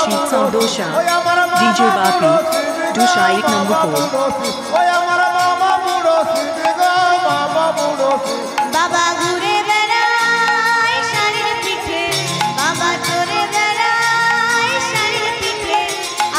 Sheet Sandosha, DJ Bapi, Dusha 8 number 4. বাবা ঘুরে বেড়ায় শাড়ির পিঠে, বাবা চড়ে বেড়ায় শাড়ির পিঠে,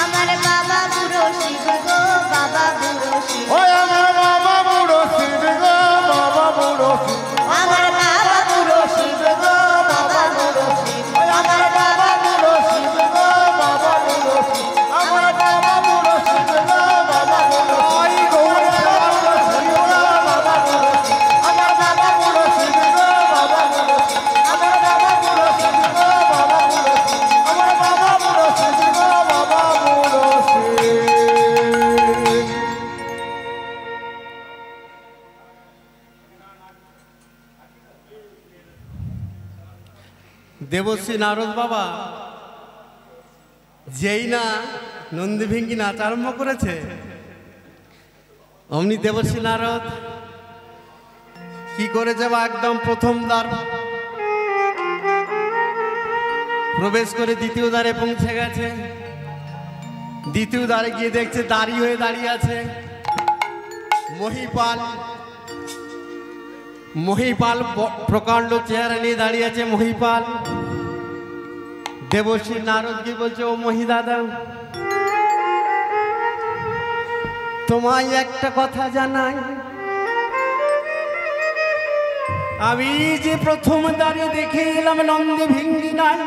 আমার বাবা বুড়ো শিব গো, বাবা বুড়ো শিব, আমার বাবা বুড়ো শিব গো, বাবা বুড়ো শিব, আমার বাবা বুড়ো শিব গো, বাবা বুড়ো শিব, আমার বাবা বুড়ো শিব গো, বাবা বুড়ো শিব, আমার বাবা বুড়ো শিব গো, বাবা বুড়ো শিব, গৌরে বাবা শিব গো, বাবা বুড়ো শিব, আমার বাবা বুড়ো শিব গো, বাবা বুড়ো শিব, আমার বাবা বুড়ো শিব গো, বাবা বুড়ো শিব, আমার বাবা বুড়ো শিব গো, বাবা বুড়ো শিব। দেবশ্রী নারদ বাবা যেই না নন্দীভিঙ্গি নাচ আরম্ভ করেছে, অমনি দেবশ্রী নারদ কি করেছে বা একদম প্রথম দ্বার প্রবেশ করে দ্বিতীয় দ্বারে পৌঁছে গেছে। দ্বিতীয় দ্বারে গিয়ে দেখছে দাঁড়িয়ে হয়ে দাঁড়িয়ে আছে মহিপাল। মহিপাল প্রকাণ্ড চেহারা নিয়ে দাঁড়িয়ে আছে মহিপাল। দেবশ্রী নারদ কি বলছে, ও মহি দাদা, তোমায় একটা কথা জানাই, আমি যে প্রথম দাঁড়িয়ে দেখে এলাম নন্দীভিঙ্গি নাই।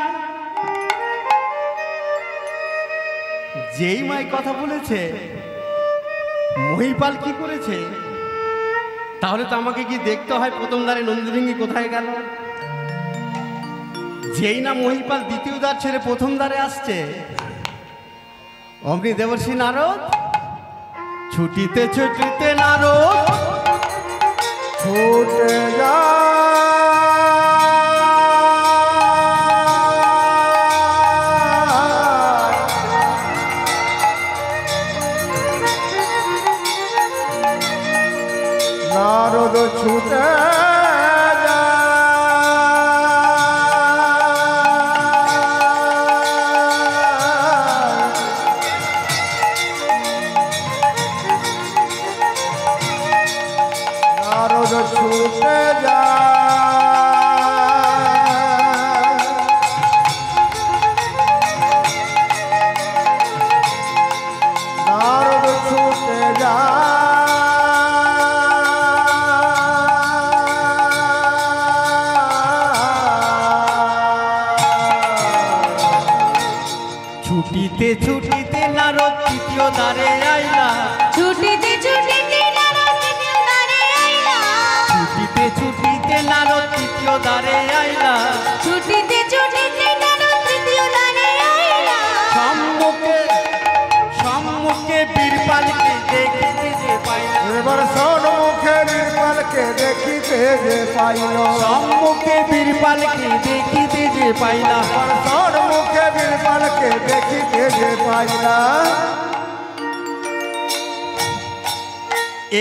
যেই মাই কথা বলেছে মহিপাল কি করেছে, তাহলে তো আমাকে কি দেখতে হয় প্রথম দ্বারে নন্দীভিঙ্গি কোথায় গেল। যেই না মহিপাল দ্বিতীয় দ্বার ছেড়ে প্রথম দ্বারে আসছে, অমনি দেবশ্রী নারদ ছুটিতে ছুটিতে নারদ ছুটে যা নারদ ছুটে ছুটে যা নারদ ছুটে যা ছুটিতে ছুটিতে নারদ তৃতীয় দ্বারে আইলা। ছুটিতে ছুটিতে নারদ তৃতীয় দ্বারে আইলা, ছুটিতে ছুটিতে নারদ তৃতীয় দ্বারে আইলা। ছুটিতে ছুটিতে নারদ তৃতীয় দ্বারে আইলা, সম্মুখে সম্মুখে বীরপালকে দেখিতে যে পাইল। এবার সম্মুখে বীরপালকে দেখিতে যে পাইল। সম্মুখে বীরপালকে দেখিতে যে পাইলা। সম্মুখে বীরপালকে দেখিতে যে পাইলা।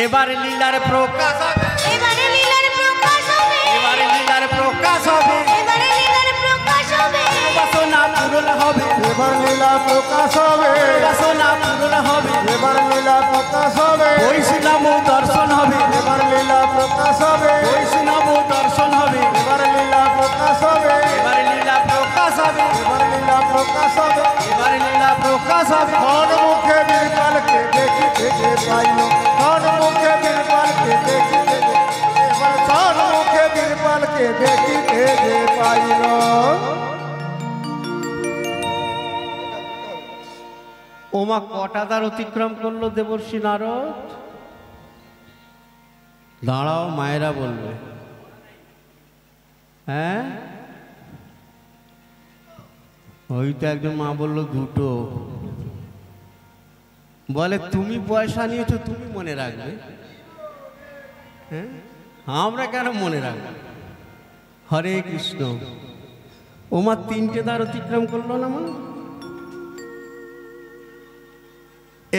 এবার লীলার প্রকাশ হবে, এবারে লীলার প্রকাশ হবে, এবারে লীলার প্রকাশ হবে, এবারে লীলার প্রকাশ হবে, বাসনা পূরণ হবে, এবার লীলা প্রকাশ হবে, বাসনা পূরণ হবে, এবার লীলা প্রকাশ হবে, বৈষ্ণব দর্শন হবে, এবার লীলা প্রকাশ হবে, বৈষ্ণব দর্শন হবে, এবার লীলা প্রকাশ হবে, এবার লীলা প্রকাশ হবে, এবার লীলা প্রকাশ হবে। এবার লীলা প্রকাশ হবে। সম্মুখে বীরপালকে দেখিতে যে পাইল। সম্মুখে বীরপালকে দেখিতে যে, এবার সম্মুখে বীরপালকে দেখিতে যে পাইল। ওমা কটা দ্বার অতিক্রম করলো দেবর্ষী নারদ? দাঁড়াও, মায়েরা বলবে। হ্যাঁ, ওইটা একজন মা বললো দুটো। বলে তুমি পয়সা নিয়েছো, তুমি মনে রাখবে? হ্যাঁ, আমরা কেন মনে রাখবো? হরে কৃষ্ণ। ওমা তিনটে দ্বার অতিক্রম করলো না মা?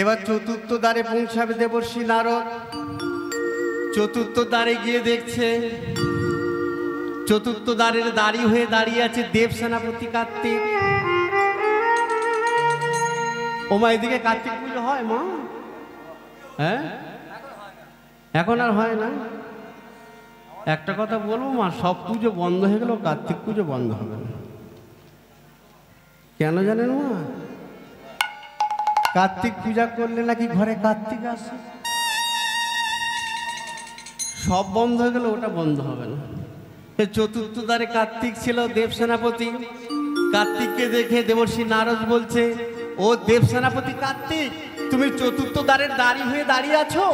এবার চতুর্থ দ্বারে পৌঁছাবে দেবর্ষী নারদ। চতুর্থ দ্বারে গিয়ে দেখছে চতুর্থ দ্বারের দাঁড়ি হয়ে দাঁড়িয়ে আছে দেব সেনাপতি কার্তিক। ও মা এদিকে কার্তিক পুজো হয় মা? হ্যাঁ, এখন আর হয় না। একটা কথা বলবো মা, সব পুজো বন্ধ হয়ে গেল, কার্তিক পুজো বন্ধ হবে না। কেন জানেন মা? কার্তিক পূজা করলে নাকি ঘরে কার্তিক আসে। সব বন্ধ হয়ে গেল, ওটা বন্ধ হবে না। চতুর্থ দ্বারে কার্তিক ছিল দেব সেনাপতি। কার্তিককে দেখে দেবর্ষি নারদ বলছে, ও দেব সেনাপতি কার্তিক, তুমি চতুর্থ দ্বারের দাঁড়ি হয়ে দাঁড়িয়ে আছো,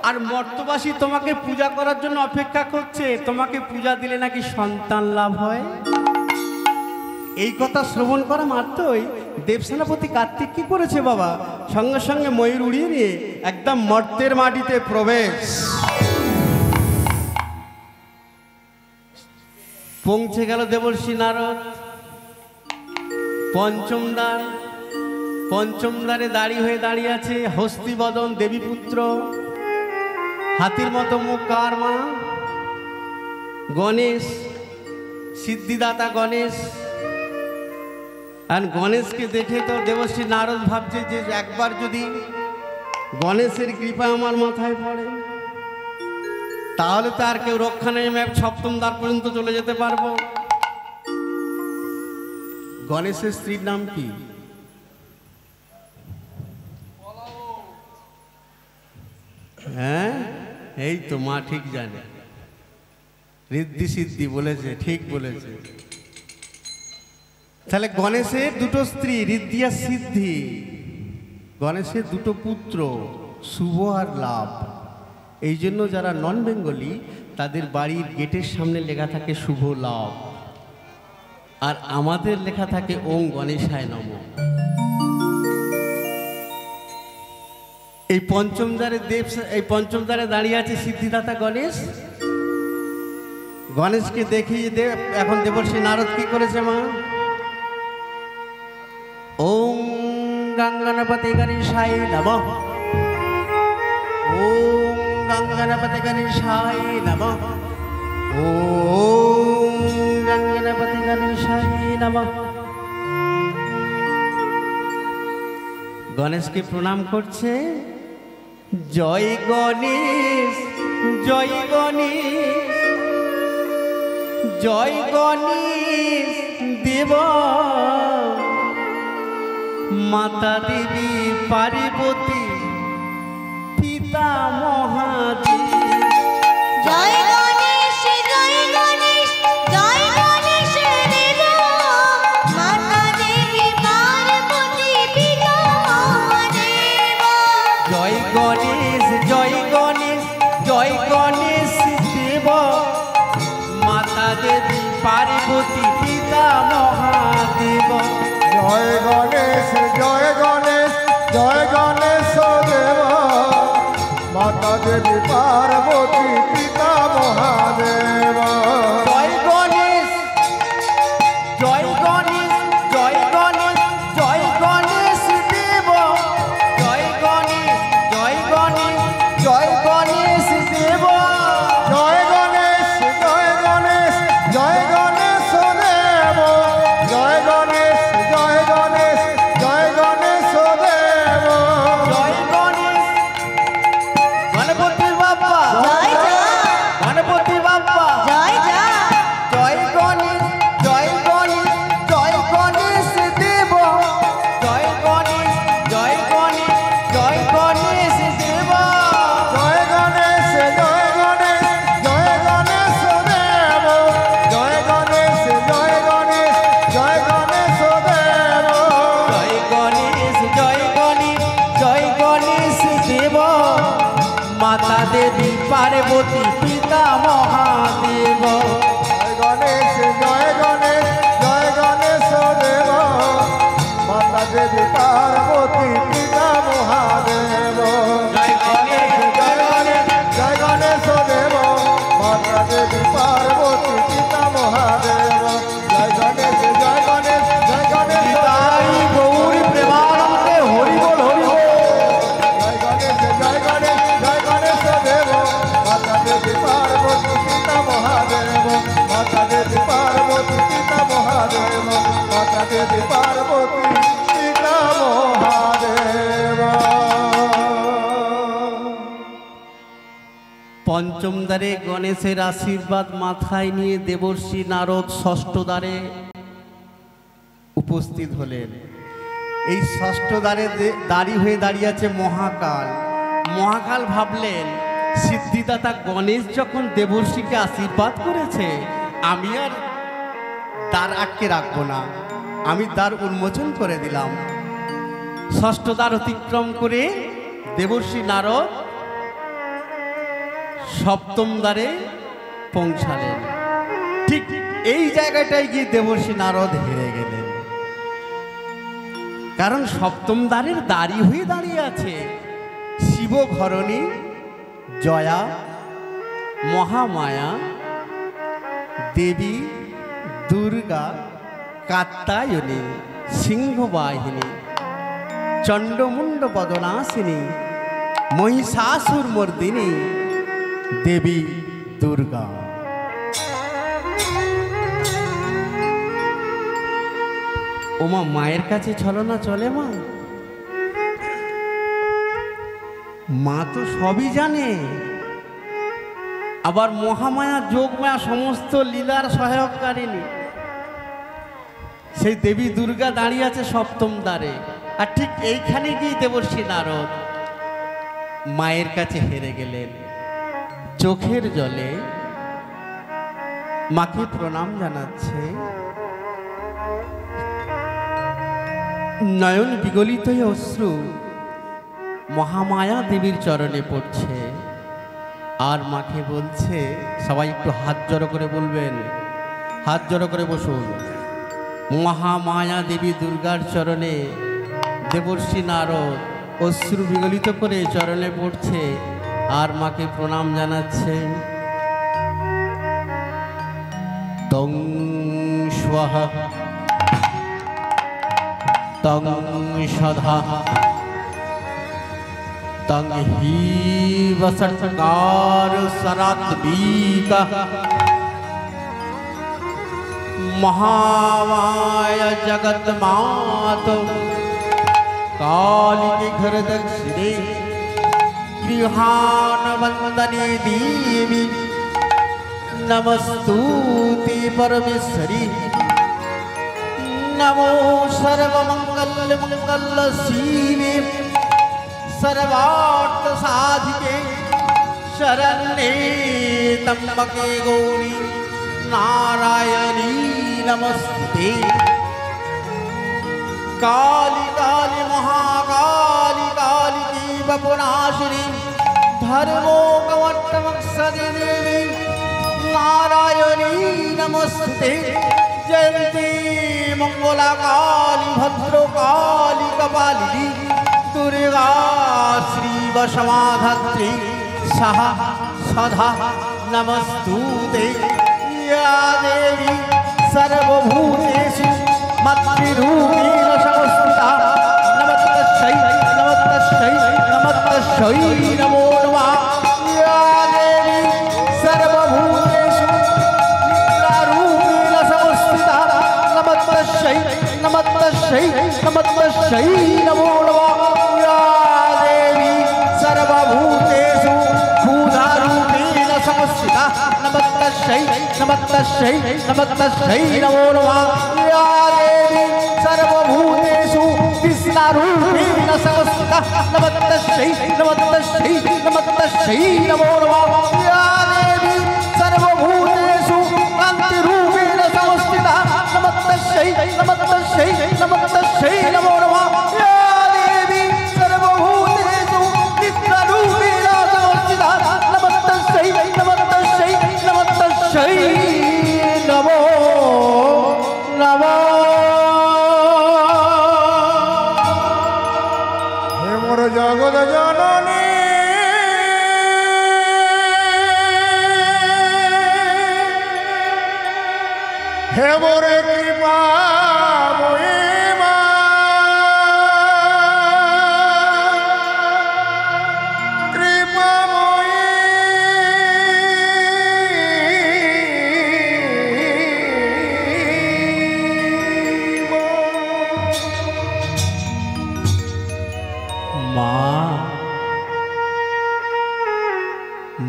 আর মর্তবাসী তোমাকে পূজা করার জন্য অপেক্ষা করছে। তোমাকে পূজা দিলে নাকি সন্তান লাভ হয়। এই কথা শ্রবণ করা মাত্রই দেব সেনাপতি কার্তিক কি করেছে বাবা, সঙ্গে সঙ্গে ময়ূর উড়িয়ে নিয়ে একদম মর্তের মাটিতে প্রবেশ। পৌঁছে গেল দেবর্ষি নারদ পঞ্চম দ্বার। পঞ্চম দ্বারে দাঁড়িয়ে হয়ে দাঁড়িয়ে আছে হস্তিবদন দেবীপুত্র, হাতির মতো মুখ কার মা? গণেশ, সিদ্ধিদাতা গণেশ। আর গণেশকে দেখে তো দেবশ্রী নারদ ভাবছে যে একবার যদি গণেশের কৃপা আমার মাথায় পড়ে, তাহলে তো আর কেউ রক্ষা নেই, আমি সপ্তম দ্বার পর্যন্ত চলে যেতে পারবো। গণেশের স্ত্রীর নাম কি? হ্যাঁ, এই তো মা ঠিক জানে, ঋদ্ধি সিদ্ধি বলেছে, ঠিক বলেছে। তাহলে গণেশের দুটো স্ত্রী ঋদ্ধি আর সিদ্ধি, গণেশের দুটো পুত্র শুভ আর লাভ। এই জন্য যারা নন বেঙ্গলি তাদের বাড়ির গেটের সামনে লেখা থাকে শুভ লাভ, আর আমাদের লেখা থাকে ওম গণেশায় নমঃ। এই পঞ্চম দ্বারে দাঁড়িয়ে আছে সিদ্ধিদাতা গণেশ। গণেশকে দেখিয়ে এখন দেবর্ষি নারদ কি করেছে মা? ওম গঙ্গণপতি গণেশায় নমঃ, ওম গঙ্গণপতি গণেশায় নমঃ, ওম গঙ্গণপতি গণেশায় নমঃ। গণেশকে প্রণাম করছে। জয় গণেশ, জয় গণেশ, জয় গণেশ দেব, মাতা দেবী পার্বতী পিতা মহাদেব। জয় গণেশ, জয় গণেশ, জয় গণেশ দেব, মাতা দেবী পার্বতী পিতা মহাদেব। জয় গণেশ, জয় গণেশ, জয় গণেশ দেব, মাতা দেবী পার্বতী পিতা মহাদেব। জয় গণেশ, জয় গণেশ, জয় গণেশ দেব, মাতা দেবী পার্বতী পিতা মহাদেব। জয় গণেশ, জয় গণেশ, জয় গণেশ, জয় গণেশ দেব, জয় গণেশ, জয় গণেশ, জয় গণেশ দেব। জয় গণেশ, জয় গণেশ, জয় গণেশ দেব, জয় গণেশ, জয় গণেশ, জয় গণেশ দেব। জয় গণেশ, গণপতি বাবা, জয় জয়, গণপতি বাবা, জয় জয়, জয় গণেশ, জয় গণেশ, জয় গণেশ দেব, জয় গণেশ, জয় গণেশ, জয় গণেশ দেব। জয় গণেশ, জয় গণেশ, জয় গণেশ দেব, জয় গণেশ, জয় গণেশ, জয় গণেশ দেব। জয় গণেশ, জয় গণেশ, জয় গণেশ দেব, মাতা দেবী পার্বতী পিতা মহাদেব। জয় গণেশ, জয় গণেশ, জয় গণেশ দেব, মাতা দেবী পার্বতী পিতা মহাদেব। জয় গণেশ, জয় গণেশ, জয় গণেশ দেব, মাতা দেবী পার্বতী পিতা মহাদেব। জয় গণেশ, জয় গণেশ, জয় গণেশ তাই গৌরী প্রেমানন্দে হরি বল হরি বল। জয় গণেশ, জয় গণেশ, জয় গণেশ দেব, মাতা দেবী পার্বতী পিতা মহাদেব। মাতা দেবী পার্বতী পিতা মহাদেব, মাতা দেবী পার্বতী পিতা মহাদেব। পঞ্চম দ্বারে গণেশের আশীর্বাদ মাথায় নিয়ে দেবর্ষি নারদ ষষ্ঠ দ্বারে উপস্থিত হলেন। এই ষষ্ঠ দ্বারে হয়ে দাঁড়িয়ে আছে মহাকাল। মহাকাল ভাবলেন, সিদ্ধিদাতা গণেশ যখন দেবর্ষিকে আশীর্বাদ করেছে, আমি আর দ্বার আটকে রাখবো না, আমি দ্বার উন্মোচন করে দিলাম। ষষ্ঠ দ্বার অতিক্রম করে দেবর্ষি নারদ সপ্তম দ্বারে পৌঁছালেন। ঠিক এই জায়গাটায় গিয়ে দেবর্ষি নারদ হেরে গেলেন, কারণ সপ্তম দ্বারের দাঁড়ি হয়ে দাঁড়িয়ে আছে শিবঘরণী, জয়া, মহামায়া, দেবী দুর্গা, কাত্যায়নী, সিংহবাহিনী, চণ্ডমুণ্ড বদনাশিনী, মহিষাসুর মর্দিনী দেবী দুর্গা। ওমা, মায়ের কাছে ছলনা চলে? মা তো সবই জানে, আবার মহামায়া যোগমায়া সমস্ত লীলার সহায়কারিণী। সেই দেবী দুর্গা দাঁড়িয়ে আছে সপ্তম দ্বারে, আর ঠিক এইখানে গিয়ে দেবর্ষি নারদ মায়ের কাছে হেরে গেলেন। চোখের জলে মাকে প্রণাম জানাচ্ছে, নয়ন বিগলিত হয়ে অশ্রু মহামায়া দেবীর চরণে পড়ছে, আর মাকে বলছে, সবাই একটু হাত জড়ো করে বলবেন, হাত জড়ো করে বসুন। মহামায়া দেবী দুর্গার চরণে দেবর্ষি নারদ অশ্রু বিগলিত করে চরণে পড়ছে, আর মাকে প্রণাম জানাচ্ছে। তং স্বাহা তং সধা তং হি বসৎকার সরাত্মিকা महामाया जगत मात काली के घर दक्षिणे गृहान वंदने देवी नमस्तुते परमेश्वरी नमो सर्वमंगल मंगल शिवे सर्वार्थ साधिके शरण्ये त्र्यंबके गौरी नारायणी नमस्ते। काली काली महाकाली काली देव पुनाशिनी धर्मो कवटमक्षदे देवी नारायणी नमस्ते। जयंती मंगला काली भद्रो काली कपालिनी दुर्गा श्री वशमाधत्री सहा सदा नमस्तुते। या देवी सर्वभूतेषु मत्रूपेण संस्थिता नमस्तस्यै नमस्तस्यै नमस्तस्यै नमो नमः। या देवी सर्वभूतेषु निद्रारूपेण संस्थिता नमस्तस्यै नमस्तस्यै नमस्तस्यै नमो नमः। या देवी सर्वभूतेषु क्षुधारूपेण संस्थिता नमस्तस्यै नमस्तस्यै नमस्तस्यै नमो नमः। या देवी सर्वभूतेषु कृष्णारूपेण संस्थिता नमस्तस्यै नमस्तस्यै नमस्तस्यै नमो नमः। या देवी सर्वभूतेषु कान्तिरूपेण संस्थिता नमस्तस्यै नमस्तस्यै नमस्तस्यै नमो नमः। या देवी सर्वभूतेषु नित्यरूपेण संस्थिता नमस्तस्यै नमस्तस्यै नमस्तस्यै नमो नमः। हे मोर जगत जननी हे मोर कृपा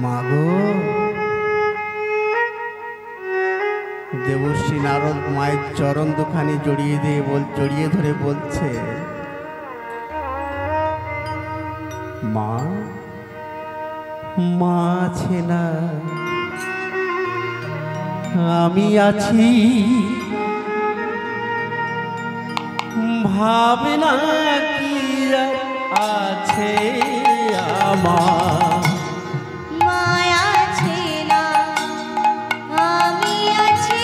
মাগো মায়ের চরণ দুখানি জড়িয়ে ধরে বলছে, মা, মা আছে না, আমি আছি, ভাবনা কি আর আছে আমার। মায়া আছে না, আমি আছি,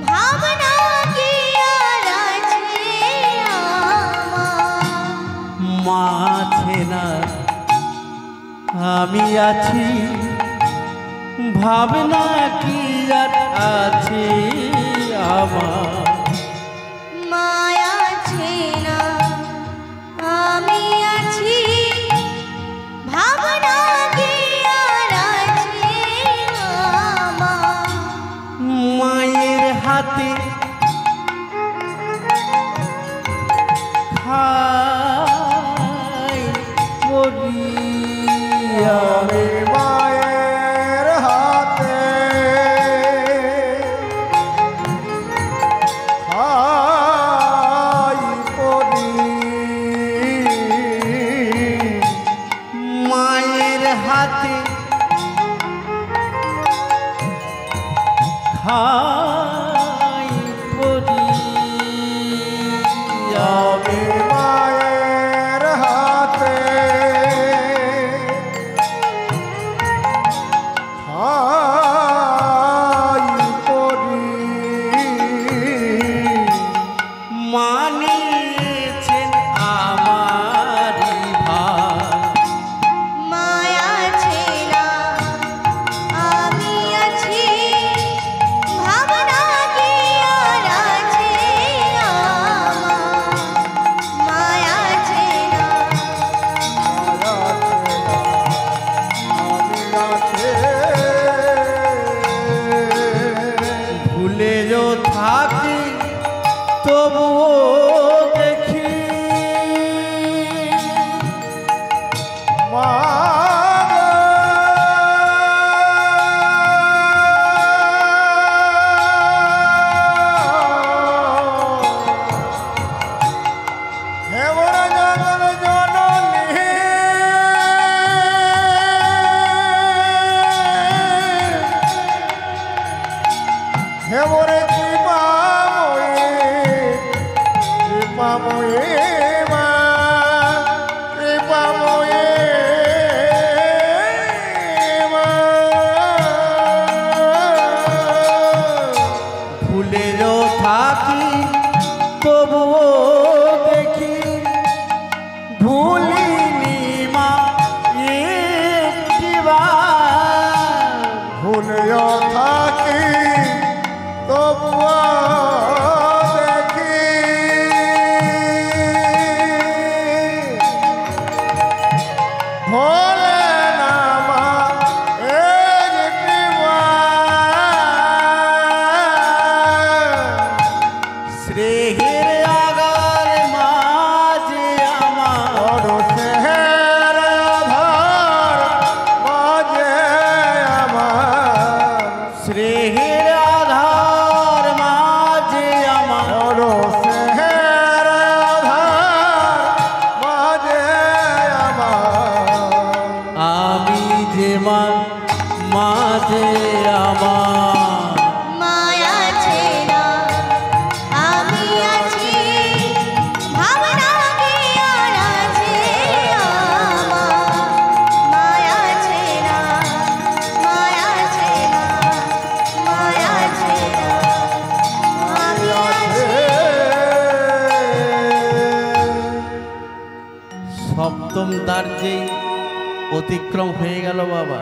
ভাবনা কি আর আছে আমার। মা আছে না, আমি আছি, ভাবনা কি আর আছে আমার। মায়া আছে না, আমি আছি, ভাবনা কি আর আছে আমার। মায়ের হাতে খাই করি আমি মায়ের হাতে খাই পড়ি, মায়ের হাতে খাই করি আমি মায়ের হাতে খাই পড়ি, মানিয়েছেন আমারি ভাই। মায়া আছে না, আমি আছি, ভাবনা কি আর আছে আমার। মায়া আছে না, আমি আছে ভুলেও থাকি তবুও দেখি, মা হে মোরা জগৎ জননী, হে মোরে কৃপাময়ী, কৃপাময়ী মা, কৃপাময়ী মা। ভুলেও থাকি তবুও দেখি, ভুলিনি মা একটিবার। ভুলেও থাকি তবুও দেখি, ভোলে না মা একটিবার। স্নেহের আগার মাঝে আমার, পরশের আধার মাঝে আমার, স্নেহের আধার মাঝে আমার, পরশের আধার মাঝে আমার। আমি যে মা মাঝে আমার। মায়া আছে না, আমি আছি, ভাবনা কি আর আছে আমার। মায়া আছে না, মায়া আছে না, মায়া আছে না, আমি আছি। সপ্তম দ্বার যেই অতিক্রম হয়ে গেল বাবা,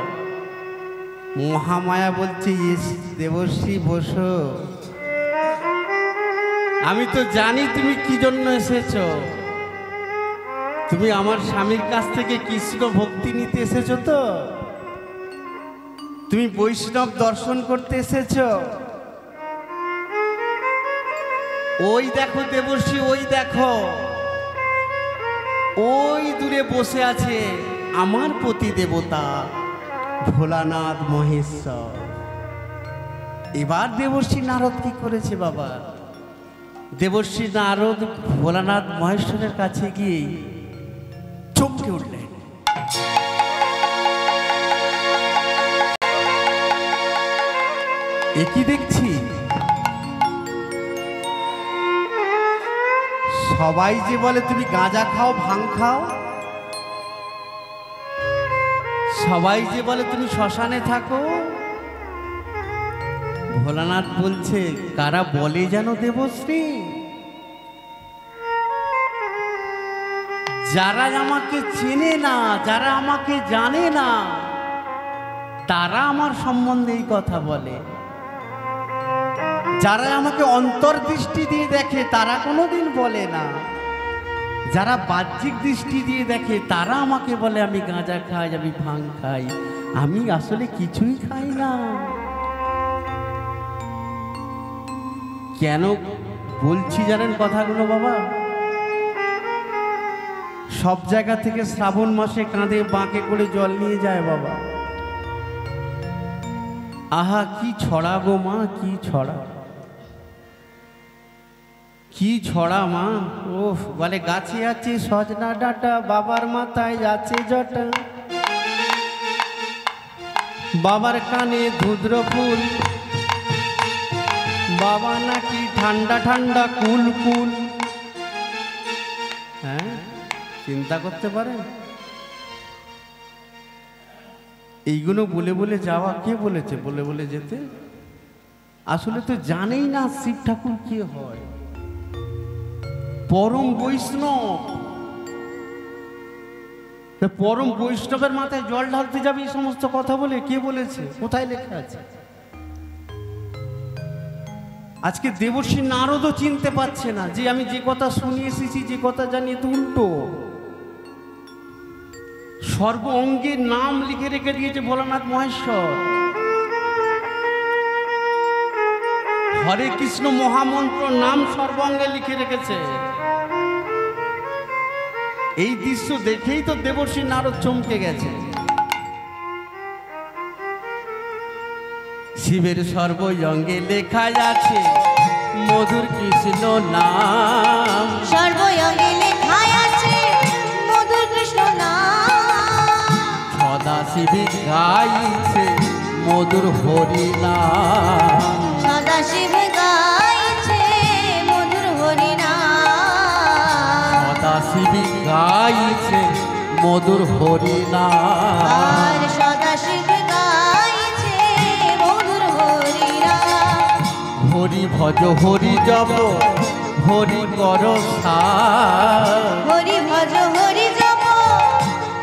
মহামায়া বলছে, ইস দেবশ্রী বসো, আমি তো জানি তুমি কি জন্য এসেছো। তুমি আমার স্বামীর কাছ থেকে কৃষ্ণ ভক্তি নিতে এসেছো তো? তুমি বৈষ্ণব দর্শন করতে এসেছো? ওই দেখো দেবশ্রী, ওই দেখো, ওই দূরে বসে আছে আমার পতি দেবতা ভোলানাথ মহেশ্বর। এবার দেবর্ষী নারদ কি করেছে বাবা? দেবর্ষী নারদ ভোলানাথ মহেশ্বরের কাছে গিয়ে চমকে উঠলেন। একই দেখছি, সবাই যে বলে তুমি গাঁজা খাও, ভাং খাও, সবাই যে বলে তুমি শ্মশানে থাকো, ভোলানাথ বলছে কারা বলে যেন দেবশ্রী? যারা আমাকে চেনে না, যারা আমাকে জানে না, তারা আমার সম্বন্ধে এই কথা বলে। যারা আমাকে অন্তর্দৃষ্টি দিয়ে দেখে তারা কোনোদিন বলে না। যারা বাহ্যিক দৃষ্টি দিয়ে দেখে তারা আমাকে বলে আমি গাঁজা খাই, আমি ভাং খাই। আমি আসলে কিছুই খাই না। কেন বলছি জানেন কথাগুলো বাবা? সব জায়গা থেকে শ্রাবণ মাসে কাঁধে বাঁকে করে জল নিয়ে যায় বাবা। আহা কি ছড়া গো মা, কি ছড়া, কি ছড়া মা। ও বলে গাছে আছে সজনা ডাঁটা, বাবার মাথায় আছে জটা, বাবার কানে ধুদ্র ফুল, বাবা নাকি ঠান্ডা ঠান্ডা কুল কুল। হ্যাঁ, চিন্তা করতে পারেন? এইগুলো বলে বলে যাওয়া কে বলেছে বলে বলে যেতে? আসলে তো জানেই না শিব ঠাকুর কে হয়, পরম বৈষ্ণব। পরম বৈষ্ণবের মাথায় জল ঢালতে যাবে এই সমস্ত কথা বলে? কে বলেছে? কোথায় লেখা আছে? আজকে দেবর্ষী নারদও চিনতে পারছে না যে আমি যে কথা শুনিয়ে এসেছি, যে কথা জানি তো উল্টো। সর্ব অঙ্গের নাম লিখে রেখে দিয়েছে ভোলানাথ মহেশ্বর। হরে কৃষ্ণ মহামন্ত্র নাম সর্বাঙ্গে লিখে রেখেছে। এই দৃশ্য দেখেই তো দেবর্ষী নারদ চমকে গেছে। শিবের সর্বঙ্গে লেখা আছে মধুর কৃষ্ণ নাম, সর্বঙ্গে লেখা আছে মধুর কৃষ্ণ নাম, সদা শিবী গাইছে মধুর হরি নাম, সদা শিব গাইছে মধুর হরি নাম, সদা শিবী গাইছে মধুর হরি নাম, আর সদা শিব গাইছে মধুর হরি নাম। হরি ভজ হরি জপ হরি কর সার, হরি ভজ হরি জপ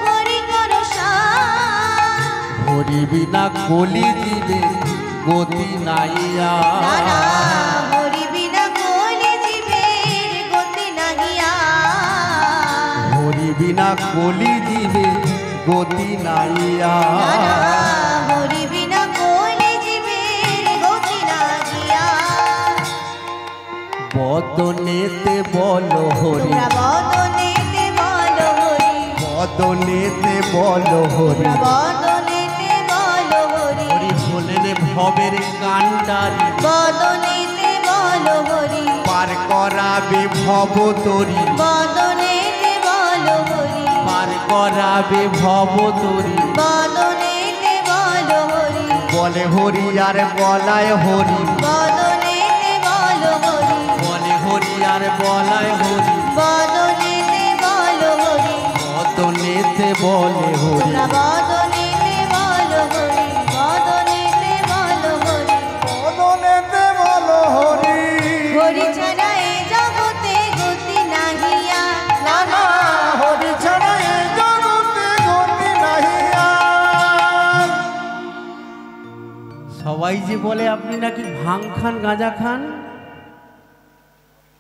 হরি কর সার, হরি বিনা কলি দিলে গতি নাইয়া, না না হরি বিনা কলি জীবের গতি নাহিয়া, হরি বিনা কলি দিবে গতি নাইয়া, না না হরি বিনা কলি জীবের গতি নাহিয়া। বদনেতে বল হরি, তোমরা বদনেতে বলো হরি, বদনেতে বল হরি, বদনেতে বলো হরি, হরি হলেন ভবের কান্ডারি, বদনেতে বলো হরি, পার করাবে ভব তরি, বদনেতে বলো হরি, পার করাবে ভব তরি, বদনেতে বলো হরি, বলে হরি আর বলায় হরি, বদনেতে বলো হরি, বলে হরি আর বলায় হরি, বদনেতে বলো হরি, বদনেতে বলে হরি, তোমরা বদনেতে বলো হরি, বদনেতে বলো হরি, বদনেতে বলো হরি, হরি ছাড়া এ জগতে গতি নাহিয়া, না না হরি ছাড়া এ জগতে গতি নাহিয়া। সবাই যে বলে আপনি নাকি ভাং খান, গাঁজা খান,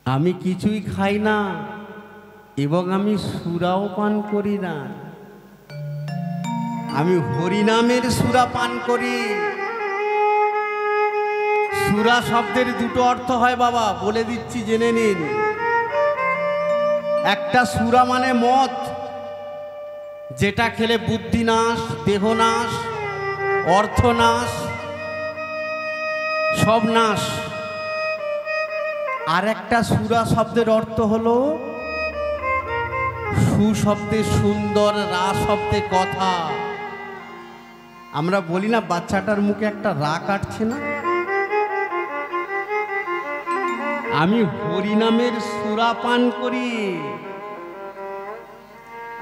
আমি কিছুই খাই না এবং আমি সুরাও পান করি না। আমি হরিনামের সুরা পান করি। সুরা শব্দের দুটো অর্থ হয় বাবা, বলে দিচ্ছি জেনে নিন। একটা সুরা মানে মদ, যেটা খেলে বুদ্ধিনাশ, দেহনাশ, অর্থনাশ, সব নাশ। আর একটা সুরা শব্দের অর্থ হলো সু শব্দে সুন্দর, রা শব্দে কথা। আমরা বলি না বাচ্চাটার মুখে একটা রা কাটছে না, আমি হরিনামের সুরা পান করি।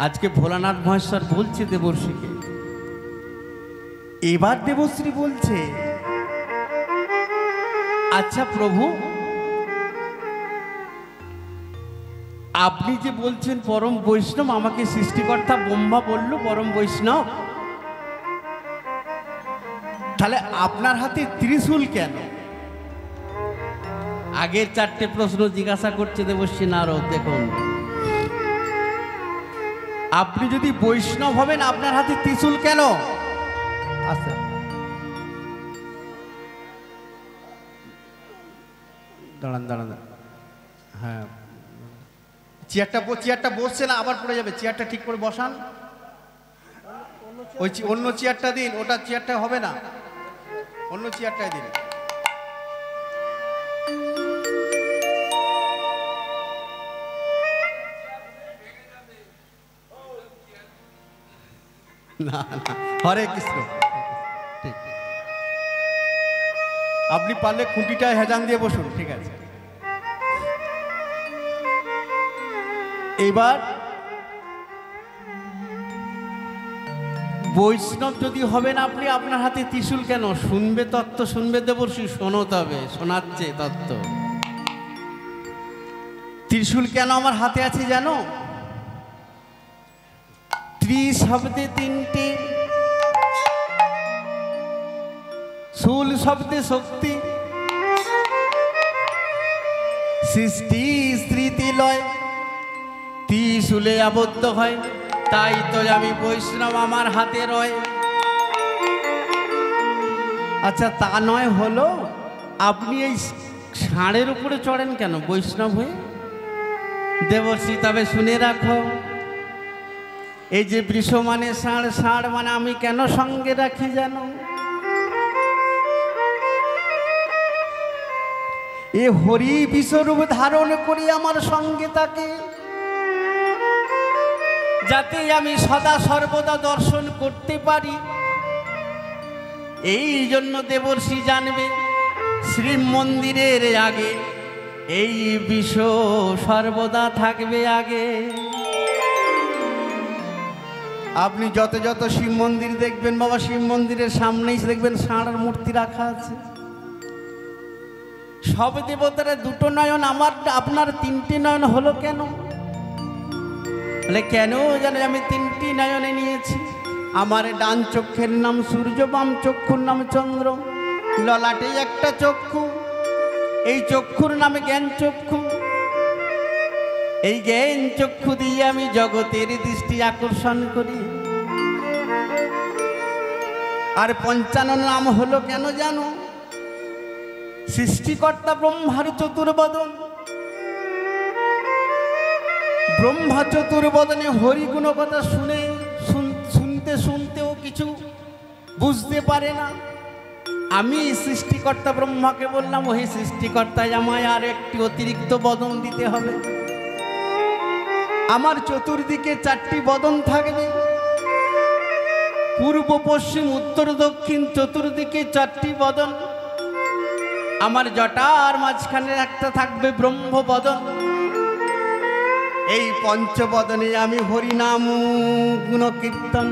আজকে ভোলানাথ মহেশ্বর বলছে দেবর্ষীকে, এবার দেবশ্রী বলছে, আচ্ছা প্রভু, আপনি যে বলছেন পরম বৈষ্ণব, আমাকে সৃষ্টিকর্তা ব্রহ্মা বলল পরম বৈষ্ণব, তাহলে আপনার হাতে ত্রিশূল কেন? আগের চারটে প্রশ্ন জিজ্ঞাসা করছে দেবশ্রী নারদ। দেখুন, আপনি যদি বৈষ্ণব হবেন আপনার হাতে ত্রিশূল কেন? আচ্ছা, দাঁড়ান দাঁড়ান, হ্যাঁ, চেয়ারটা বসছে না, আবার পড়ে যাবে। চেয়ারটা ঠিক করে বসান, ওই অন্য চেয়ারটা দিন, ওটা চেয়ারটা হবে না, অন্য চেয়ারটাই দিন। না না, হরে কৃষ্ণ। ঠিক, আপনি পারলে খুঁটিটায় হেজান দিয়ে বসুন, ঠিক আছে। এবার বৈষ্ণব যদি হবেন আপনি, আপনার হাতে ত্রিশূল কেন? শুনবে তত্ত্ব, শুনবে দেবর্ষী, শোনো, তবে শোনাচ্ছে তত্ত্ব। ত্রিশূল কেন আমার হাতে আছে জানো? ত্রি শব্দে তিনটি, শূল শব্দে শক্তি, সৃষ্টি স্মৃতি লয়, ত্রিশূলে আবদ্ধ হয়, তাই তো আমি বৈষ্ণব আমার হাতে রয়। আচ্ছা, তা নয় হলো, আপনি এই ষাঁড়ের উপরে চড়েন কেন বৈষ্ণব হয়ে? দেবশ্রী, তবে শুনে রাখো, এই যে বৃষ মানে ষাঁড়, ষাঁড় মানে আমি কেন সঙ্গে রাখি জানো? এ হরি বিশ্বরূপ ধারণ করি আমার সঙ্গে তাকে, যাতে আমি সদা সর্বদা দর্শন করতে পারি। এই জন্য দেবর্ষী জানবে, শ্রী মন্দিরের আগে এই বিষ সর্বদা থাকবে আগে। আপনি যত যত শিব মন্দির দেখবেন বাবা, শিব মন্দিরের সামনেই দেখবেন ষাঁড়ের মূর্তি রাখা আছে। সব দেবতারা দুটো নয়ন, আমার আপনার তিনটি নয়ন হলো কেন? কেন জানে আমি তিনটি নয়নে নিয়েছি। আমার ডান চক্ষের নাম সূর্য, বাম চক্ষুর নাম চন্দ্র, ললাটে একটা চক্ষু, এই চক্ষুর নামে জ্ঞান চক্ষু। এই জ্ঞান চক্ষু দিয়ে আমি জগতের দৃষ্টি আকর্ষণ করি। আর পঞ্চানন নাম হলো কেন জানো? সৃষ্টিকর্তা ব্রহ্মার চতুর্বদন, ব্রহ্মা চতুর্বদনে হরিগুণ কথা শুনতে শুনতেও কিছু বুঝতে পারে না। আমি সৃষ্টিকর্তা ব্রহ্মাকে বললাম, ওই সৃষ্টিকর্তায় আমায় আর একটি অতিরিক্ত বদন দিতে হবে। আমার চতুর্দিকে চারটি বদন থাকবে, পূর্ব পশ্চিম উত্তর দক্ষিণ চতুর্দিকে চারটি বদন। আমার জটার মাঝখানে একটা থাকবে ব্রহ্মবদন। এই পঞ্চবদনে আমি হরিনাম গুণ কীর্তন,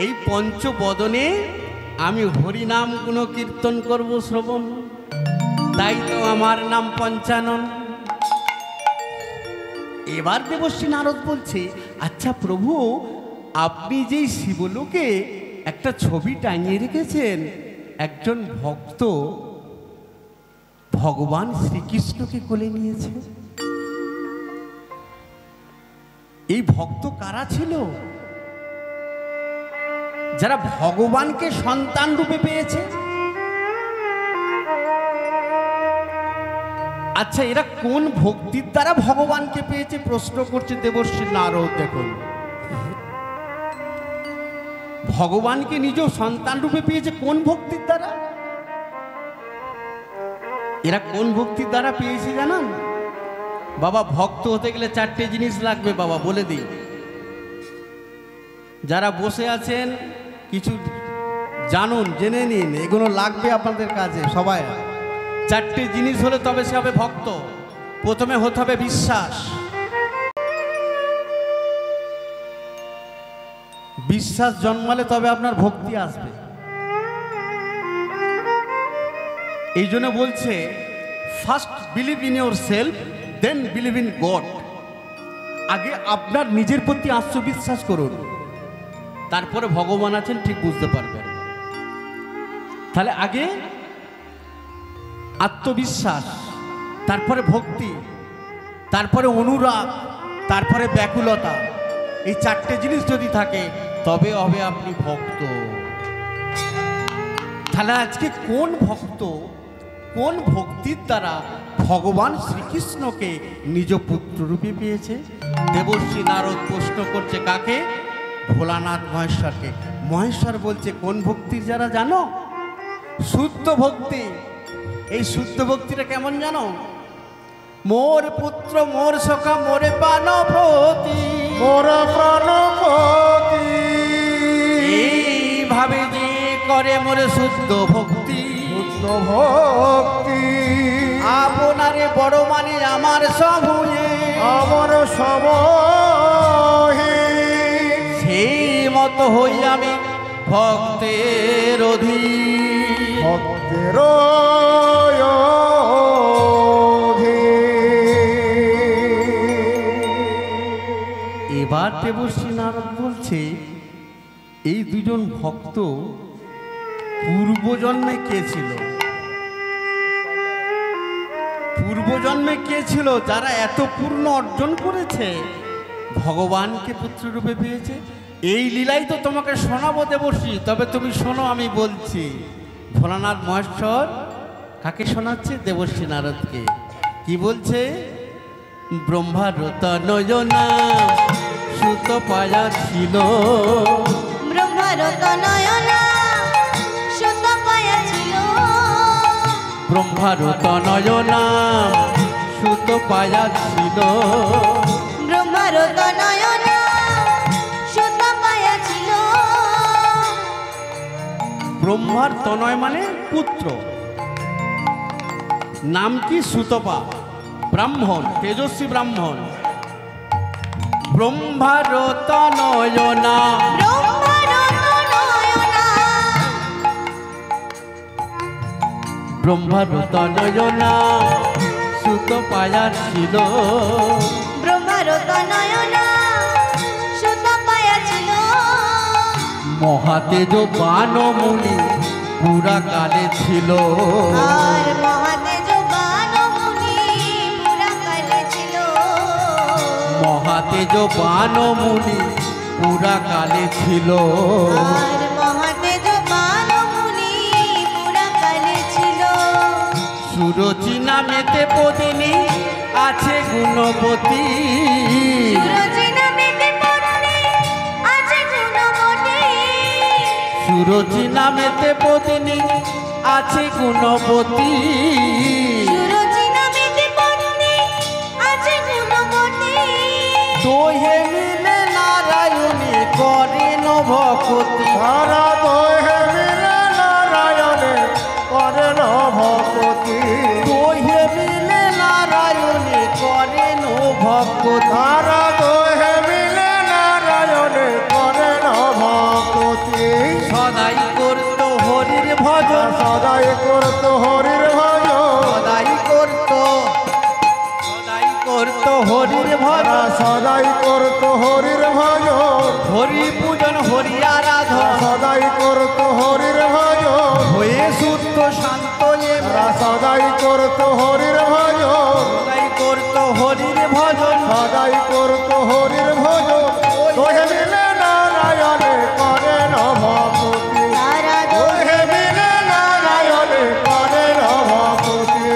এই পঞ্চবদনে আমি হরিনাম গুণ কীর্তন করব, শ্রবণ। তাই তো আমার নাম পঞ্চানন। এবার দেবশ্রী নারদ বলছে, আচ্ছা প্রভু, আপনি যেই শিবলোকে একটা ছবি টাঙিয়ে রেখেছেন, একজন ভক্ত ভগবান শ্রীকৃষ্ণকে কোলে নিয়েছে। এই ভক্ত কারা ছিল? যারা ভগবানকে সন্তান রূপে পেয়েছে। আচ্ছা, এরা কোন ভক্তির দ্বারা ভগবানকে পেয়েছে প্রশ্ন করছে দেবশ্রী নারদ। দেখুন, ভগবানকে নিজ সন্তান রূপে পেয়েছে কোন ভক্তির দ্বারা? এরা কোন ভক্তির দ্বারা পেয়েছে জানান? বাবা, ভক্ত হতে গেলে 4টে জিনিস লাগবে বাবা, বলে দিই। যারা বসে আছেন কিছু জানুন, জেনে নিন, এগুলো লাগবে আপনাদের কাজে সবাই। 4টে জিনিস হলে তবে সে হবে ভক্ত। প্রথমে হতে হবে বিশ্বাস। বিশ্বাস জন্মালে তবে আপনার ভক্তি আসবে। এই জন্য বলছে first believe in yourself, then believe in God. আগে আপনার নিজের প্রতি আত্মবিশ্বাস করুন, তারপরে ভগবান আছেন ঠিক বুঝতে পারবেন। তাহলে আগে আত্মবিশ্বাস, তারপরে ভক্তি, তারপরে অনুরাগ, তারপরে ব্যাকুলতা। এই 4টে জিনিস যদি থাকে তবে হবে আপনি ভক্ত। তাহলে আজকে কোন ভক্ত কোন ভক্তির দ্বারা ভগবান শ্রীকৃষ্ণকে নিজ পুত্ররূপে পেয়েছে? দেবর্ষি নারদ প্রশ্ন করছে কাকে? ভোলানাথ মহেশ্বরকে। মহেশ্বর বলছে কোন ভক্তির যারা জানো? শুদ্ধ ভক্তি। এই শুদ্ধ ভক্তিটা কেমন জানো? মোর পুত্র মোর সখা মোরে প্রাণপতি, মোর প্রাণপতি, এইভাবে যে করে মোরে শুদ্ধ ভক্তি। শুদ্ধ ভক্তি আপনারে বড় মানে আমার সবয়ে, আমার সমহে সেই মতো হই আমি ভক্তের অধীন। ভক্তের এবার দেবর্ষি নারদ বলছে এই দুজন ভক্ত পূর্বজন্মে কে ছিল? পূর্বজন্মে কে ছিল যারা এত পূর্ণ অর্জন করেছে, ভগবানকে পুত্ররূপে পেয়েছে? এই লীলাই তো তোমাকে শোনাবো দেবর্ষি, তবে তুমি শোনো আমি বলছি। ভোলানাথ মহেশ্বর কাকে শোনাচ্ছে? দেবর্ষি নারদকে। কি বলছে? ব্রহ্মার তনয়না সুত পায়া ছিল, ব্রহ্মার তনয়না সুত পায়া ছিল, ব্রহ্মার তনয়না সুত পায়া ছিল, ব্রহ্মার তনয়না সুত পায়া ছিল। ব্রহ্মার তনয় মানে পুত্র, নাম কি? সুতপা, ব্রাহ্মণ, তেজস্বী ব্রাহ্মণ। ব্রহ্মার তনয়না, ব্রহ্মার তনয়না, ব্রহ্মার তনয়না সুত পায়া ছিল, ব্রহ্মার তনয়না সুত পায়া ছিল। মহাতেজ বানমুনি পুরা কালে ছিল, আর মহাতেজ বানমুনি পুরা কালে ছিল, মহাতেজ বানমুনি পুরা কালে ছিল, আর মহাতেজ বানমুনি পুরা কালে ছিল। সুরচি নামেতে পদিনী আছে গুণবতী, সুরজি নামেতে পত্নী আছে গুণবতী, সুরচি নামেতে পদিনী আছে গুণবতী, সুরজি নামেতে পত্নী আছে গুণবতী। দোহে মিলে নারায়ণী করেন ভক্তি, সারা দোহে মিলে নারায়ণে করেন ভক্তি, দোহে মিলে নারায়ণী করেন ভক্তি, সারা দোহে মিলে নারায়ণে করেন ভক্তি। সদাই করত হরির ভজন, সদাই করত হরির ভজন, সদাই করত হরির ভজন, সদাই করত হরির ভজন, হরি পূজন হরি আরাধন, সদাই করত হরির ভজন, হয়ে শুদ্ধ শান্ত সদাই করত হরির ভজন, সদাই করত হরির ভজন, সদাই করত হরির ভজন। দোহে মিলে নারায়ণে করেন ভক্তি, সারা দোহে মিলে নারায়ণে করেন ভক্তি।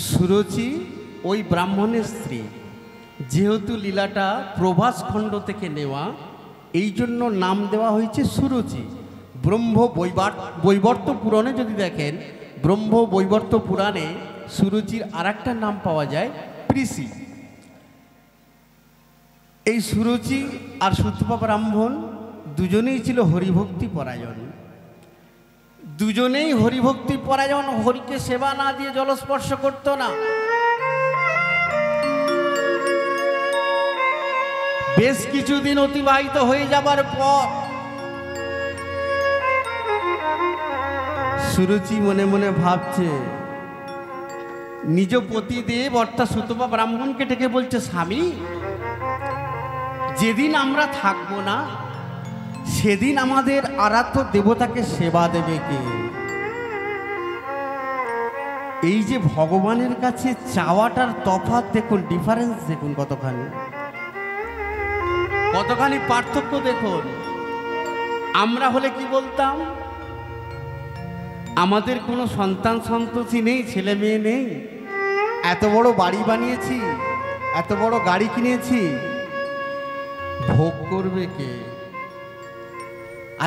সুরুচি ওই ব্রাহ্মণের স্ত্রী, যেহেতু লীলাটা প্রভাস খণ্ড থেকে নেওয়া, এই জন্য নাম দেওয়া হয়েছে সুরুচি। ব্রহ্ম বৈবর্ত পুরাণে যদি দেখেন, ব্রহ্ম বৈবর্ত পুরাণে সুরুচির আর একটা নাম পাওয়া যায়, পৃষি। এই সুরুচি আর সুতপা ব্রাহ্মণ দুজনেই ছিল হরিভক্তি পরায়ণ। দুজনেই হরিভক্তি পরায়ণ, হরিকে সেবা না দিয়ে জলস্পর্শ করত না। বেশ কিছুদিন অতিবাহিত হয়ে যাবার পর সুরুচি মনে মনে ভাবছে, নিজ পতিদেব অর্থাৎ সুতপা ব্রাহ্মণকে ডেকে বলছে, স্বামী, যেদিন আমরা থাকবো না সেদিন আমাদের আরাধ্য দেবতাকে সেবা দেবে কে? এই যে ভগবানের কাছে চাওয়াটার তফাৎ দেখুন, ডিফারেন্স দেখুন, কতখানি পার্থক্য দেখুন। আমরা হলে কি বলতাম, আমাদের কোনো সন্তান সন্ততি নেই, ছেলে মেয়ে নেই, এত বড় বাড়ি বানিয়েছি, এত বড় গাড়ি কিনেছি, ভোগ করবে কে?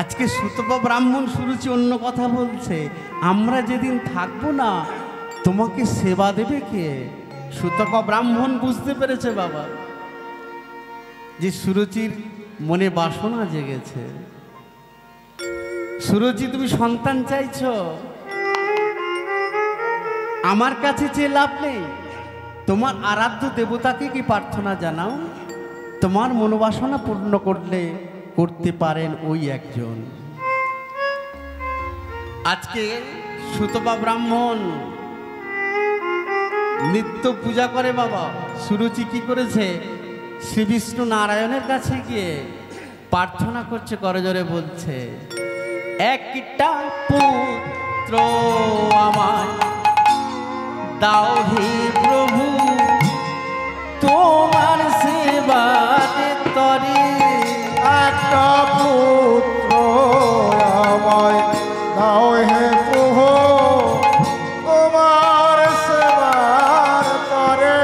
আজকে সুতপা ব্রাহ্মণ সুরুচি অন্য কথা বলছে, আমরা যেদিন থাকবো না তোমাকে সেবা দেবে কে? সুতপা ব্রাহ্মণ বুঝতে পেরেছে বাবা যে সুরুচির মনে বাসনা জেগেছে। সুরুচি, তুমি সন্তান চাইছো, আমার কাছে চেয়ে লাভ নেই, তোমার আরাধ্য দেবতাকে কি প্রার্থনা জানাও, তোমার মনোবাসনা পূর্ণ করতে পারেন ওই একজন। আজকে সুতপা ব্রাহ্মণ নিত্য পূজা করে বাবা। সুরুচি কি করেছে, শ্রী বিষ্ণু নারায়ণের কাছে গিয়ে প্রার্থনা করছে, করজোরে বলছে, একটা পুত্র আমার দাও হে প্রভু, তোমার সেবাতে তরে। একটা পুত্র আমায় দাও হে প্রভু, তোমার সেবার তরে।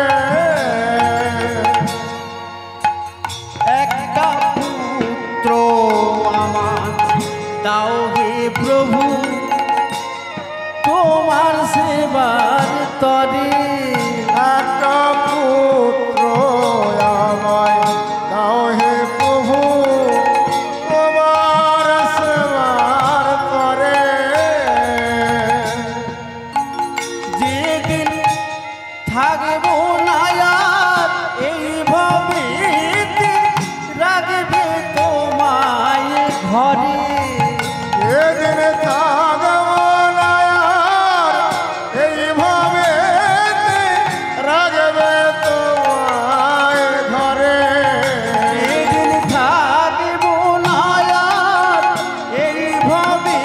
একটা পুত্র আমার দাও হে প্রভু, তোমার সেবার তরে। একটা পুত্র আমায় দাও হে প্রভু, তোমার সেবার তরে। যেদিন থাকবো না আর এইভাবে রাখবে তোমায় ঘরে। এদিন থাকবো না আর এইভাবে রাখবে তোমায় ঘরে। যেদিন থাকবো না আর এইভাবে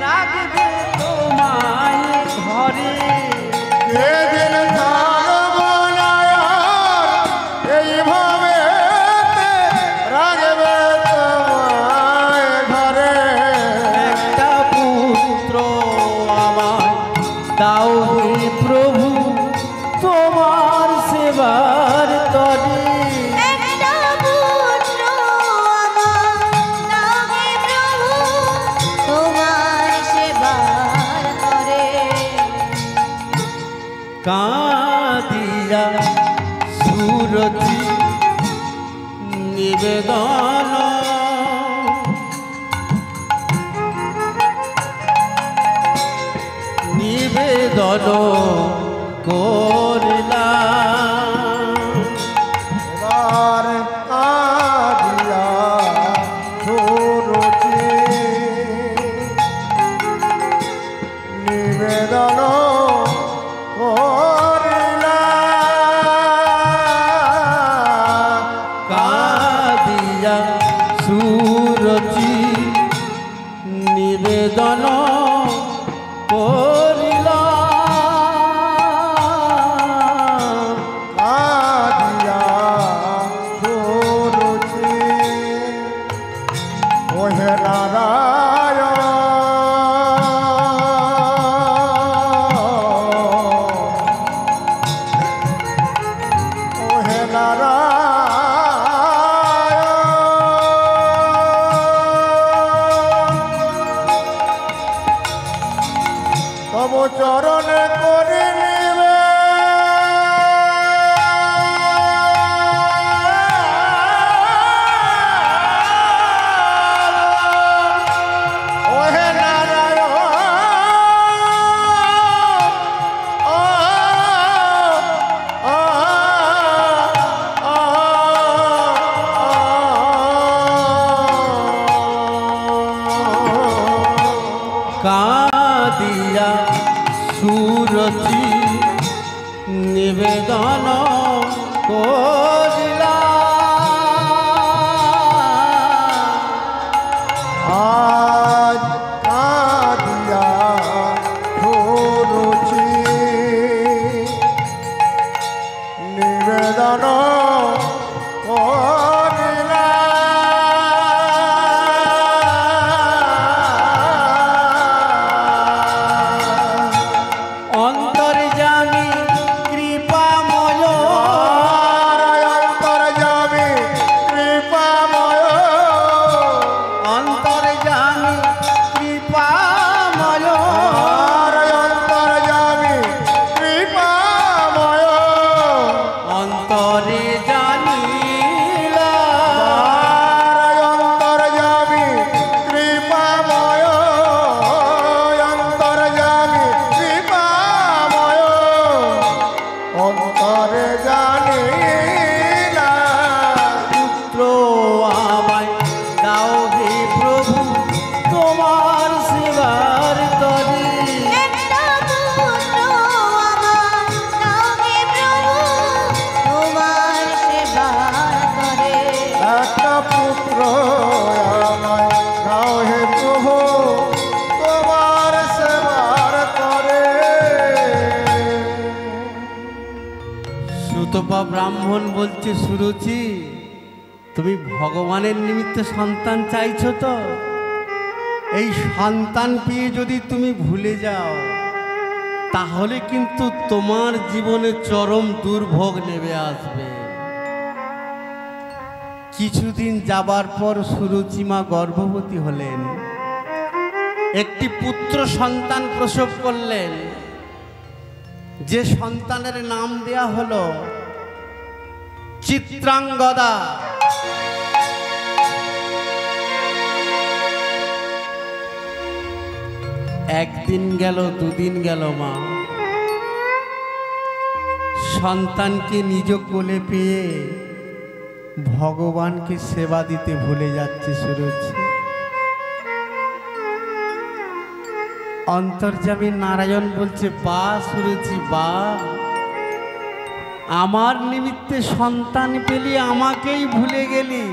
রাখবে তোমায় ঘরে। এদিন থাকবো না আর এইভাবে রাখবে তোমায় ঘরে। একটা পুত্র আমার দাও হে প্রভু, তোমার সেবার তরে। একটা পুত্র আমার দাও হে প্রভু, তোমার সেবার তরে। কাঁদিয়া সুরচি নিবেদন, নিবেদন করলাম। এবার কাঁদিয়া সুরুচি নিবেদন করিলাম। কাঁদিয়া সুরচি নিবেদন করলাম। বরণ করে নেবে ওহে নারায়ণ কাদিয়া সুরতি নিবেদন করিলা আজ কাঁদিয়া সুরুচি নিবেদন করিলা অন্তর্যামী কৃপাময় অন্তর্যামী কৃপাময় অন্তর্যামী কৃপাময় অন্তর্যামী কৃপাময় অন্তরে জানিলা অন্তর্যামী কৃপাময় অন্তর্যামী কৃপাময় অন্তরে জানিলা পুত্র আমায় দাও হে প্রভু তোমার সেবার তরে একটা পুত্র আমার দাও হে প্রভু তোমার সেবার করে একটা পুত্র আমায় দাও হে প্রভু তোমার সেবার করে সুতপা ব্রাহ্মণ বলছে সুরুচি তুমি ভগবানের নিমিত্তে সন্তান চাইছো তো এই সন্তান পেয়ে যদি তুমি ভুলে যাও তাহলে কিন্তু তোমার জীবনে চরম দুর্ভোগ নেমে আসবে। কিছুদিন যাবার পর সুরুচিমা গর্ভবতী হলেন, একটি পুত্র সন্তান প্রসব করলেন, যে সন্তানের নাম দেয়া হলো চিত্রাঙ্গদা। একদিন গেল, দুদিন গেল, মা সন্তানকে নিজ কোলে পেয়ে ভগবানকে সেবা দিতে ভুলে যাচ্ছে সুরুচি। অন্তর্যামী নারায়ণ বলছে, বা সুরুচি বা, আমার নিমিত্তে সন্তান পেলি আমাকেই ভুলে গেলি,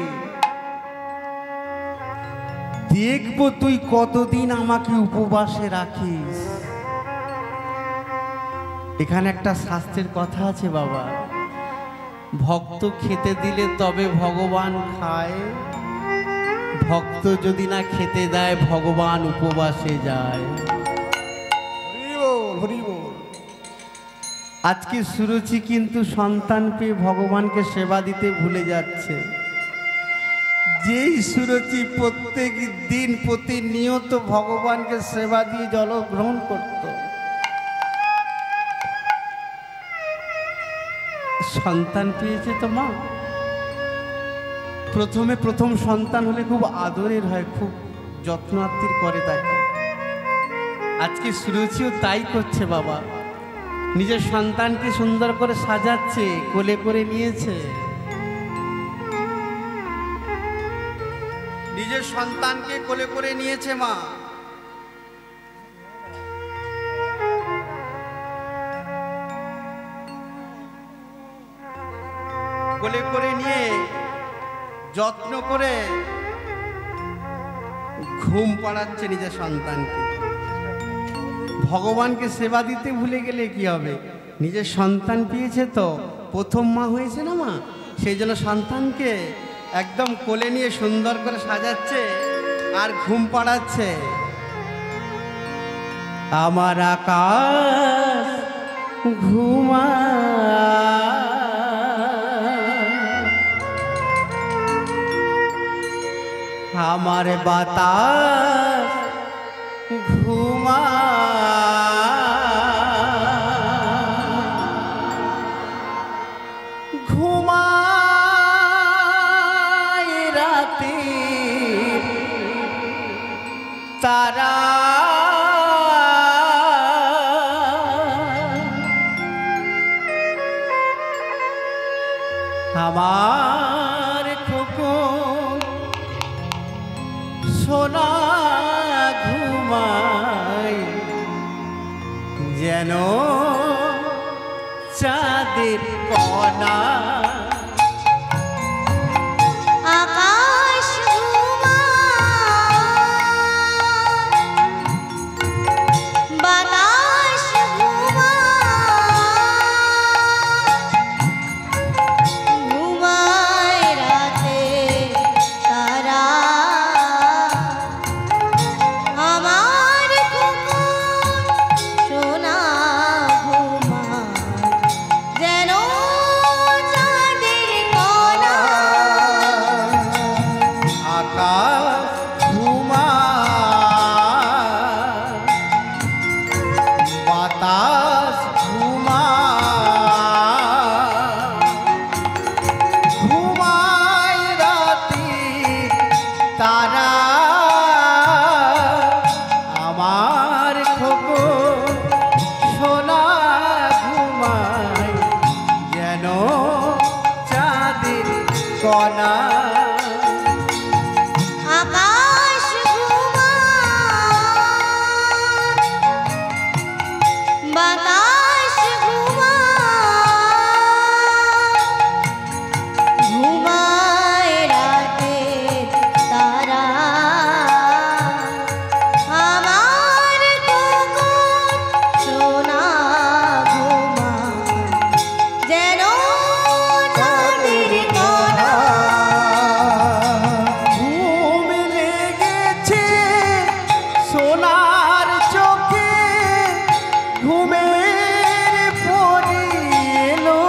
দেখবো তুই কতদিন আমাকে উপবাসে রাখিস। এখানে একটা শাস্ত্রের কথা আছে বাবা, ভক্ত খেতে দিলে তবে ভগবান খায়, ভক্ত যদি না খেতে দেয় ভগবান উপবাসে যায়। আজকে সুরুচি কিন্তু সন্তান পেয়ে ভগবানকে সেবা দিতে ভুলে যাচ্ছে। যেই সুরুচি প্রত্যেক দিন প্রতিনিয়ত ভগবানকে সেবা দিয়ে জল গ্রহণ করত, সন্তান পেয়েছে তো মা। প্রথম সন্তান হলে খুব আদরের হয়, খুব যত্ন আত্তির করে তাকে। আজকে সুরুচিও তাই করছে বাবা, নিজের সন্তানকে সুন্দর করে সাজাচ্ছে, কোলে করে নিয়েছে, নিজের সন্তানকে কোলে করে নিয়েছে মা। কোলে করে নিয়ে যত্ন করে ঘুম পাড়াচ্ছে নিজের সন্তানকে। ভগবানকে সেবা দিতে ভুলে গেলে কি হবে? নিজের সন্তান পেয়েছে তো, প্রথম মা হয়েছে না মা, সেই জন্য সন্তানকে একদম কোলে নিয়ে সুন্দর করে সাজাচ্ছে আর ঘুম পাড়াচ্ছে। আমার আকাশ ঘুমা, আমার বাতাস ঘুমা, আমার খোকন সোনা ঘুমাই যেন চাঁদের কণা আকাশ ঘুমায় বাতাস ঘুমায় রাতে তারা আমার খোকন সোনা ঘুমায় যেন চাঁদের কণা আকাশ ঘুমায় বাতাস ঘুমায় রাতি তারা আমার খোকন সোনা ঘুমায় যেন চাঁদের কণা আকাশ ঘুমায় বাতাস ঘুমায় রাতে তারা আমার খোকন সোনা ঘুমায় যেন চাঁদের কণা ঘুম লেগেছে সোনার চোখে ঘুমের পরে এলো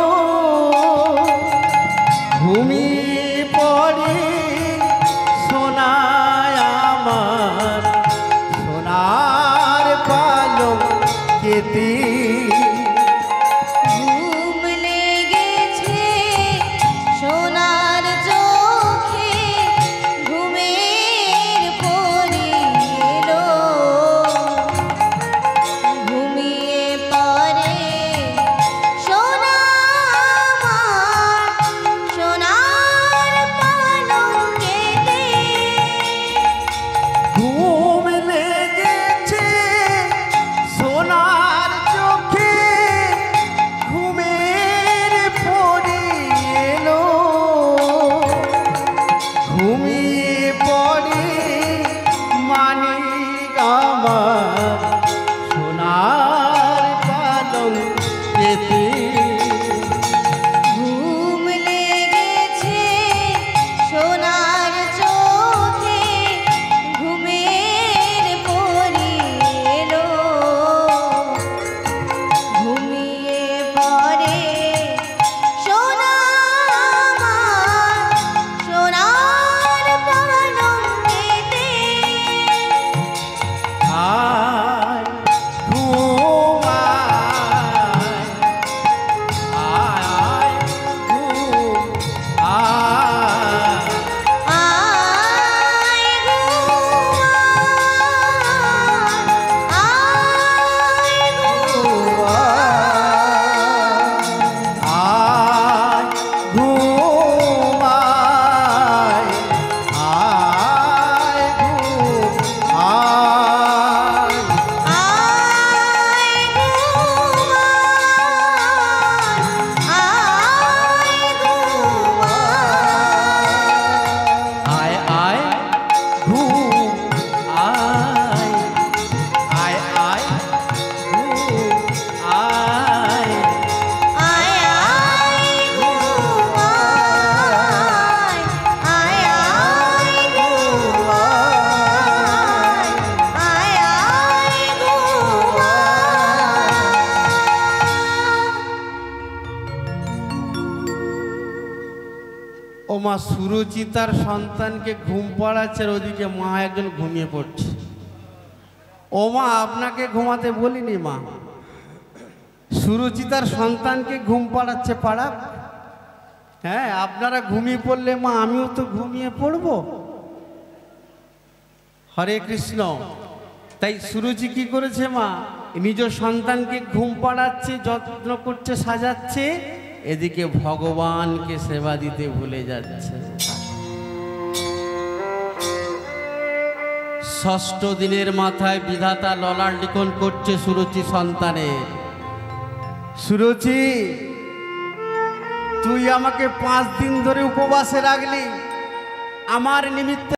ঘুমিয়ে পড়ে সোনায় আমার সোনার পালক কেতে ঘুম লেগেছে সোনার চোখে ঘুমের পরে এলো ঘুমিয়ে পড়ে সোনা আমার সোনার পালঙ্কেতে ঘুম লেগেছে সোনার চোখে ঘুমের পরে এলো ঘুমিয়ে পড়ে মানিক আমার সোনার পালঙ্কেতে ঘুম লেগেছে সোনার চোখে ঘুমের পরে এলো ঘুমিয়ে পড়ে সোনা আমার সোনার পালঙ্কেতে আয় ঘুমায় আয় ঘুম আয় আয় ঘুমায় আয় ঘুমায় আয় ঘুমায় আয় ঘুমায় আয় আয় ঘুম আয় ও মা সুরুচিতার সন্তানকে ঘুম পাড়াচ্ছে আর ওদিকে মা একজন ঘুমিয়ে পড়ছে। ও মা আপনাকে ঘুমাতে বলিনি মা, সুরুচিতার সন্তানকে ঘুম পাড়াচ্ছে পাড়াক। হ্যাঁ আপনারা ঘুমিয়ে পড়লে মা আমিও তো ঘুমিয়ে পড়ব। হরে কৃষ্ণ। তাই সুরুচি কি করেছে মা, নিজ সন্তানকে ঘুম পাড়াচ্ছে, যত্ন করছে, সাজাচ্ছে, এদিকে ভগবানকে সেবা দিতে ভুলে যাচ্ছে। ষষ্ঠ দিনের মাথায় বিধাতা ললাট লিখন করছে সুরুচি সন্তানের। সুরুচি, তুই আমাকে 5 দিন ধরে উপবাসে রাখলি, আমার নিমিত্তে